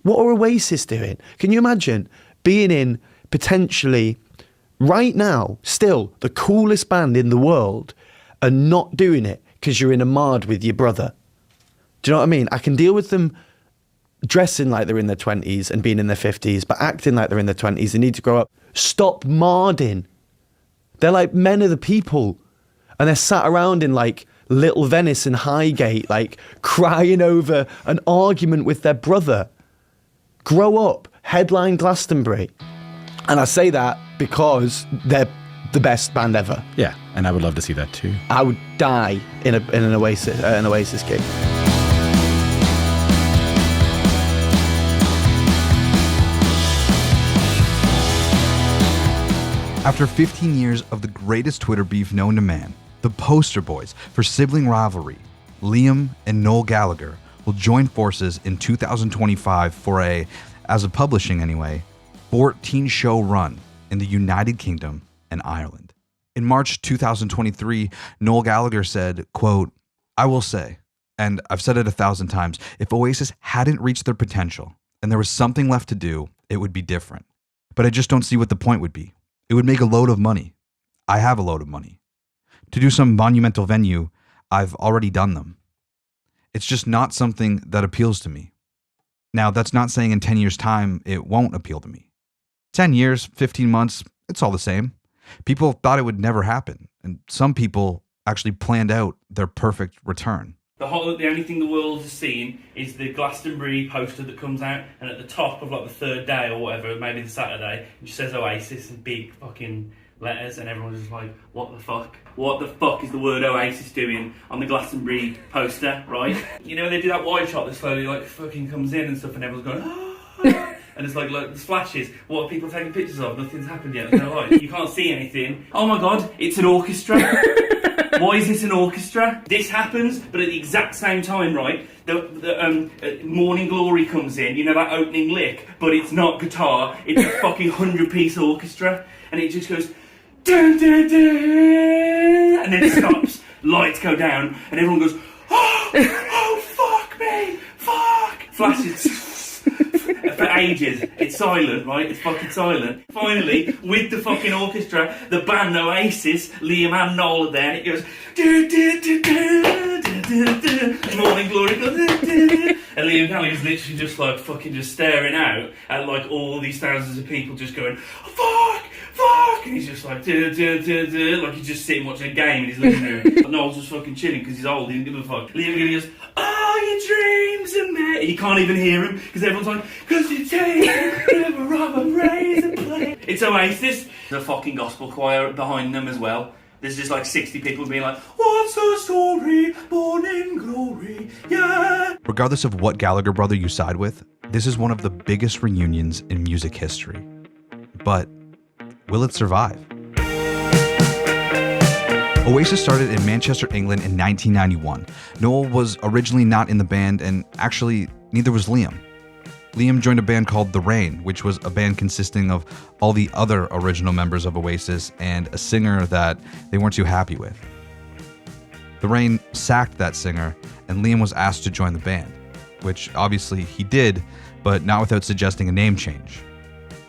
What are Oasis doing? Can you imagine being in potentially right now, still the coolest band in the world and not doing it because you're in a mard with your brother? Do you know what I mean? I can deal with them dressing like they're in their 20s and being in their 50s, but acting like they're in their 20s. They need to grow up. Stop marding. They're like men of the people. And they're sat around in like Little Venice and Highgate, like crying over an argument with their brother. Grow up. Headline Glastonbury. And I say that because they're the best band ever. Yeah, and I would love to see that too. I would die in an Oasis gig. After 15 years of the greatest Twitter beef known to man, the poster boys for sibling rivalry, Liam and Noel Gallagher, will join forces in 2025 for a, as of publishing anyway, 14-show run in the United Kingdom and Ireland. In March 2023, Noel Gallagher said, quote, "I will say, and I've said it 1,000 times, if Oasis hadn't reached their potential and there was something left to do, it would be different. But I just don't see what the point would be. It would make a load of money. I have a load of money. To do some monumental venue, I've already done them. It's just not something that appeals to me. Now, that's not saying in 10 years' time it won't appeal to me. 10 years, 15 months, it's all the same. People thought it would never happen, and some people actually planned out their perfect return. The only thing the world has seen is the Glastonbury poster that comes out, and at the top of like the third day or whatever, maybe the Saturday, it just says Oasis in big fucking letters, and everyone's just like, what the fuck? What the fuck is the word Oasis doing on the Glastonbury poster, right? You know, they do that wide shot that slowly like fucking comes in and stuff, and everyone's going, ah! And it's like there's flashes. What are people taking pictures of? Nothing's happened yet. They're like, you can't see anything. Oh my god, it's an orchestra. Why is this an orchestra? This happens, but at the exact same time, right? The Morning Glory comes in, you know, that opening lick, but it's not guitar, it's a fucking 100-piece orchestra, and it just goes, dun, dun, dun, and then it stops, lights go down, and everyone goes, oh, fuck me, fuck! Flashes. For ages, it's silent, right? It's fucking silent. Finally, with the fucking orchestra, the band Oasis, Liam and Noel are there, and it goes, do, do, do, do, do, do, do. Morning Glory goes, do, do, do. And Liam Gallagher's literally just like fucking just staring out at like all these thousands of people just going, oh, fuck, and he's just like, do, do, do, do, like he's just sitting watching a game in his living room. But Noel's just fucking chilling because he's old, he didn't give a fuck. Liam Gallagher goes, your dreams are made. You can't even hear him because everyone's like, cause you take never rubber razor blade. It's Oasis. There's a fucking gospel choir behind them as well. There's just like 60 people being like, what's the story? Born in glory, yeah. Regardless of what Gallagher brother you side with, this is one of the biggest reunions in music history. But will it survive? Oasis started in Manchester, England in 1991. Noel was originally not in the band, and actually, neither was Liam. Liam joined a band called The Rain, which was a band consisting of all the other original members of Oasis and a singer that they weren't too happy with. The Rain sacked that singer, and Liam was asked to join the band, which obviously he did, but not without suggesting a name change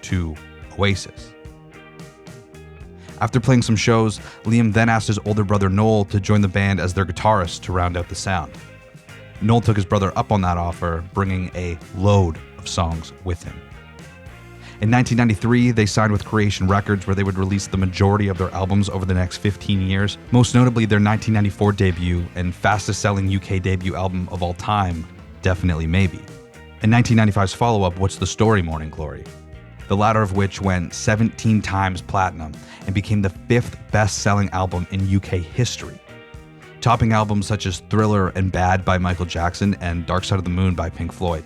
to Oasis. After playing some shows, Liam then asked his older brother Noel to join the band as their guitarist to round out the sound. Noel took his brother up on that offer, bringing a load of songs with him. In 1993, they signed with Creation Records, where they would release the majority of their albums over the next 15 years, most notably their 1994 debut and fastest-selling UK debut album of all time, Definitely Maybe. And 1995's follow-up, What's the Story, Morning Glory, the latter of which went 17 times platinum and became the 5th best-selling album in UK history, topping albums such as Thriller and Bad by Michael Jackson and Dark Side of the Moon by Pink Floyd.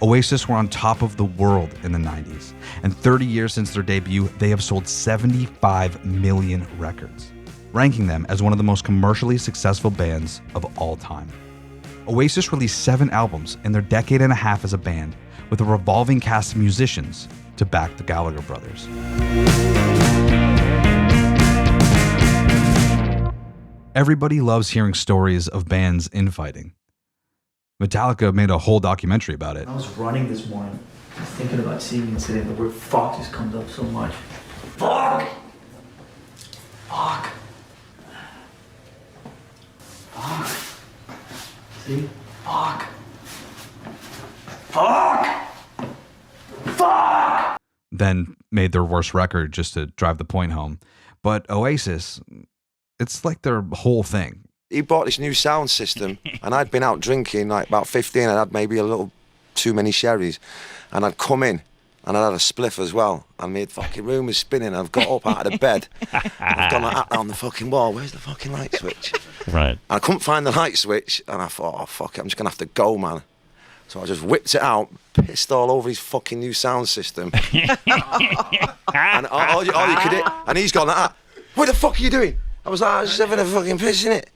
Oasis were on top of the world in the 90s, and 30 years since their debut, they have sold 75 million records, ranking them as one of the most commercially successful bands of all time. Oasis released 7 albums in their decade and a half as a band, with a revolving cast of musicians to back the Gallagher brothers. Everybody loves hearing stories of bands infighting. Metallica made a whole documentary about it. I was running this morning, thinking about seeing the incident. The word fuck just comes up so much. Fuck! Fuck! Fuck! See? Fuck! Fuck! Fuck! Then made their worst record just to drive the point home. But Oasis, it's like their whole thing. He bought this new sound system, and I'd been out drinking, like about 15, and I'd maybe a little too many sherries, and I'd come in, and I'd had a spliff as well, and my fucking room was spinning. I've got up out of the bed, I've gone like that on the fucking wall. Where's the fucking light switch? Right. And I couldn't find the light switch, and I thought, oh fuck it, I'm just gonna have to go, man. So I just whipped it out, pissed all over his fucking new sound system, and all you could do, and he's gone like that. What the fuck are you doing? I was like, I was just having a fucking piss in it.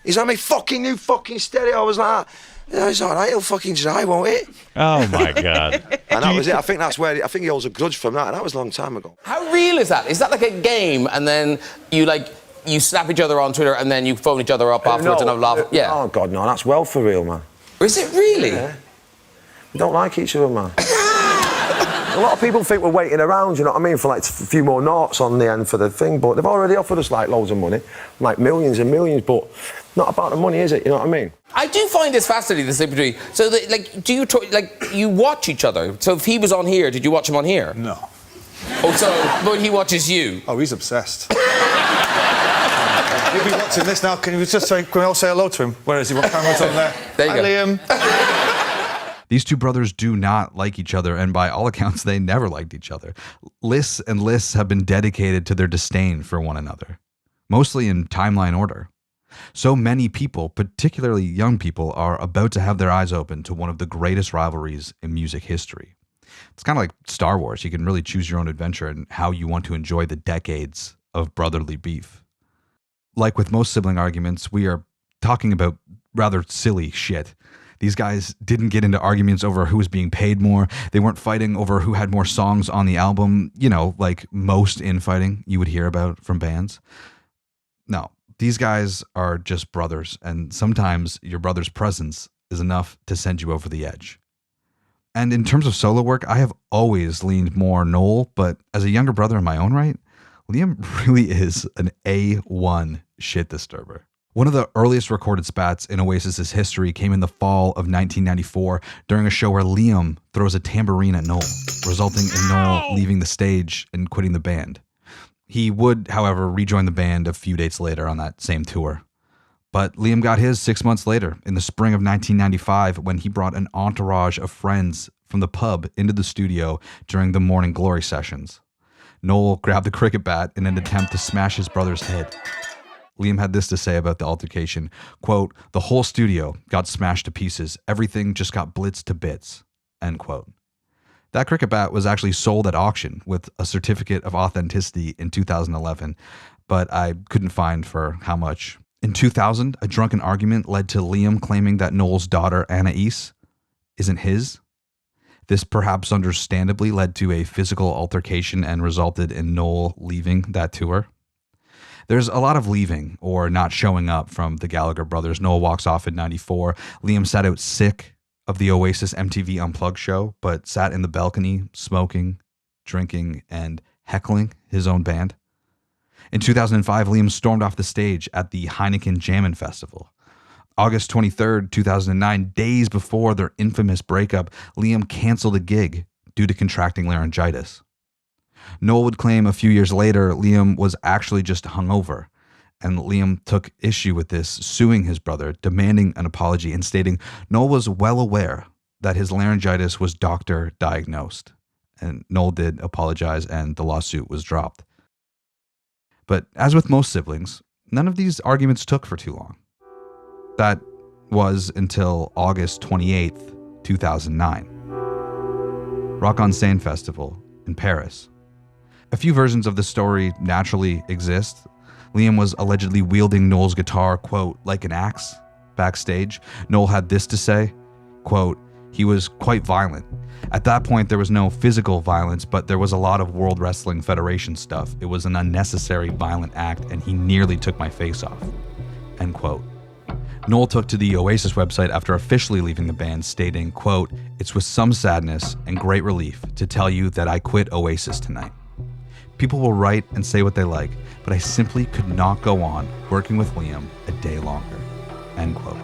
He's on me fucking new fucking stereo. I was like, yeah, it's all right, he'll fucking try, won't it? Oh my God. And that was it. I think that's where, I think he holds a grudge from that, and that was a long time ago. How real is that? Is that like a game and then you slap each other on Twitter and then you phone each other up afterwards and have a laugh? Yeah. Oh, God, no, that's well for real, man. Is it really? Yeah. We don't like each other, man. A lot of people think we're waiting around, you know what I mean, for like a few more noughts on the end for the thing, but they've already offered us like loads of money, like millions and millions, but not about the money, is it? You know what I mean? I do find this fascinating, this between. So, like, do you you watch each other? So, if he was on here, did you watch him on here? No. Oh, so but he watches you. Oh, he's obsessed. You'll be watching this now. Can we all say hello to him? Where is he? What camera's on there? There you Hi, go. Liam. These two brothers do not like each other, and by all accounts, they never liked each other. Lists and lists have been dedicated to their disdain for one another, mostly in timeline order. So many people, particularly young people, are about to have their eyes open to one of the greatest rivalries in music history. It's kind of like Star Wars. You can really choose your own adventure and how you want to enjoy the decades of brotherly beef. Like with most sibling arguments, we are talking about rather silly shit. These guys didn't get into arguments over who was being paid more. They weren't fighting over who had more songs on the album, you know, like most infighting you would hear about from bands. No, these guys are just brothers, and sometimes your brother's presence is enough to send you over the edge. And in terms of solo work, I have always leaned more Noel, but as a younger brother in my own right, Liam really is an A1 shit disturber. One of the earliest recorded spats in Oasis's history came in the fall of 1994 during a show where Liam throws a tambourine at Noel, resulting in Noel leaving the stage and quitting the band. He would, however, rejoin the band a few dates later on that same tour. But Liam got his 6 months later, in the spring of 1995, when he brought an entourage of friends from the pub into the studio during the Morning Glory sessions. Noel grabbed the cricket bat in an attempt to smash his brother's head. Liam had this to say about the altercation, quote, "The whole studio got smashed to pieces. Everything just got blitzed to bits," end quote. That cricket bat was actually sold at auction with a certificate of authenticity in 2011, but I couldn't find for how much. In 2000, a drunken argument led to Liam claiming that Noel's daughter, Anais, isn't his. This perhaps understandably led to a physical altercation and resulted in Noel leaving that tour. There's a lot of leaving or not showing up from the Gallagher brothers. Noel walks off in 94. Liam sat out sick of the Oasis MTV Unplugged show, but sat in the balcony smoking, drinking, and heckling his own band. In 2005, Liam stormed off the stage at the Heineken Jammin' Festival. August 23rd, 2009, days before their infamous breakup, Liam canceled a gig due to contracting laryngitis. Noel would claim a few years later Liam was actually just hungover, and Liam took issue with this, suing his brother, demanding an apology, and stating Noel was well aware that his laryngitis was doctor diagnosed. And Noel did apologize, and the lawsuit was dropped. But as with most siblings, none of these arguments took for too long. That was until August 28th, 2009. Rock on Seine Festival in Paris. A few versions of the story naturally exist. Liam was allegedly wielding Noel's guitar, quote, like an axe, backstage. Noel had this to say, quote, "He was quite violent. At that point, there was no physical violence, but there was a lot of World Wrestling Federation stuff. It was an unnecessary violent act, and he nearly took my face off," end quote. Noel took to the Oasis website after officially leaving the band, stating, quote, "It's with some sadness and great relief to tell you that I quit Oasis tonight. People will write and say what they like, but I simply could not go on working with Liam a day longer," end quote.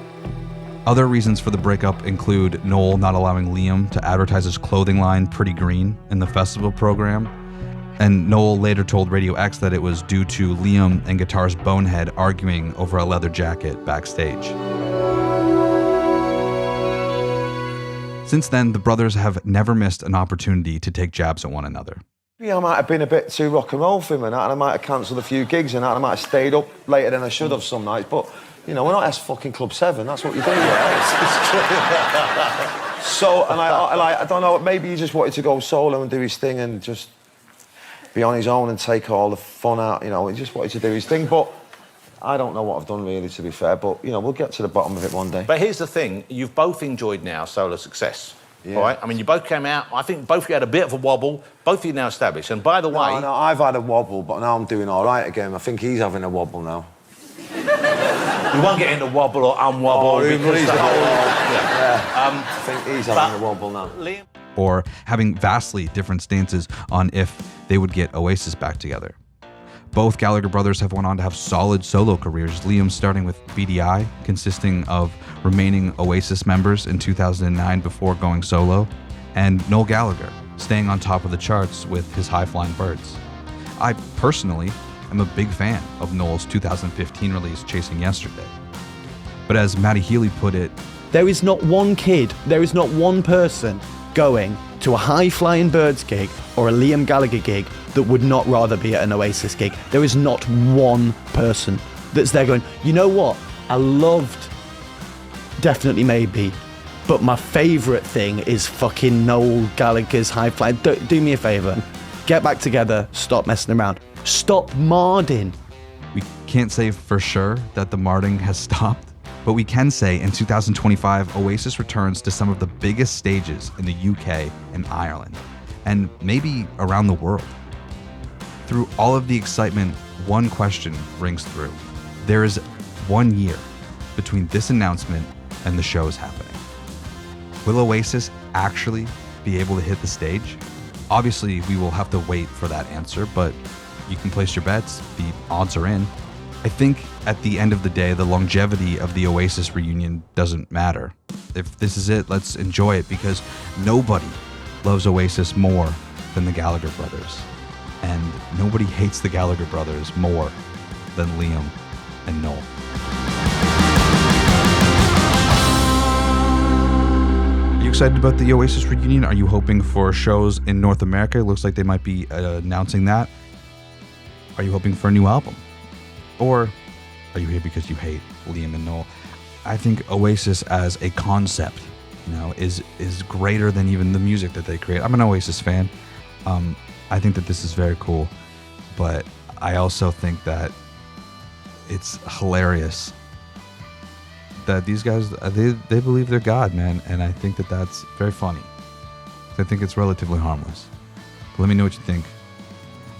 Other reasons for the breakup include Noel not allowing Liam to advertise his clothing line Pretty Green in the festival program, and Noel later told Radio X that it was due to Liam and guitarist Bonehead arguing over a leather jacket backstage. Since then, the brothers have never missed an opportunity to take jabs at one another. Yeah, I might have been a bit too rock and roll for him and that, and I might have cancelled a few gigs and that, and I might have stayed up later than I should have some nights, but, you know, we're not fucking Club 7, that's what you do. So, and I don't know, maybe he just wanted to go solo and do his thing and just be on his own and take all the fun out, you know, he just wanted to do his thing, but I don't know what I've done really, to be fair, but, you know, we'll get to the bottom of it one day. But here's the thing, you've both enjoyed now solo success, yeah. right? I mean, you both came out, I think both of you had a bit of a wobble, both of you now established, and by the way... No, I've had a wobble, but now I'm doing all right again. I think he's having a wobble now. You won't get into wobble or unwobble because the whole... I think he's having a wobble now. Liam? Or having vastly different stances on if they would get Oasis back together. Both Gallagher brothers have went on to have solid solo careers, Liam starting with BDI, consisting of remaining Oasis members in 2009 before going solo, and Noel Gallagher, staying on top of the charts with his High Flying Birds. I personally am a big fan of Noel's 2015 release, Chasing Yesterday. But as Matty Healy put it, There is not one kid, there is not one person going to a High Flying Birds gig or a Liam Gallagher gig that would not rather be at an Oasis gig. There is not one person that's there going, you know what, I loved Definitely Maybe, but my favourite thing is fucking Noel Gallagher's High Flying. Do me a favour, get back together, stop messing around, stop marding. we can't say for sure that the marding has stopped, but we can say in 2025, Oasis returns to some of the biggest stages in the UK and Ireland, and maybe around the world. Through all of the excitement, one question rings through. There is 1 year between this announcement and the shows happening. Will Oasis actually be able to hit the stage? Obviously, we will have to wait for that answer, but you can place your bets. The odds are in. I think at the end of the day, the longevity of the Oasis reunion doesn't matter. If this is it, let's enjoy it, because nobody loves Oasis more than the Gallagher brothers. And nobody hates the Gallagher brothers more than Liam and Noel. Are you excited about the Oasis reunion? Are you hoping for shows in North America? It looks like they might be announcing that. Are you hoping for a new album? Or are you here because you hate Liam and Noel? I think Oasis as a concept, is greater than even the music that they create. I'm an Oasis fan. I think that this is very cool, but I also think that it's hilarious that these guys, they believe they're God, man, and I think that that's very funny. I think it's relatively harmless. But let me know what you think.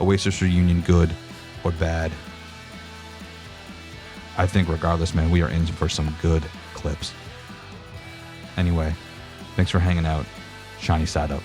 Oasis reunion, good or bad? I think regardless, man, we are in for some good clips. Anyway, thanks for hanging out. Shiny side up.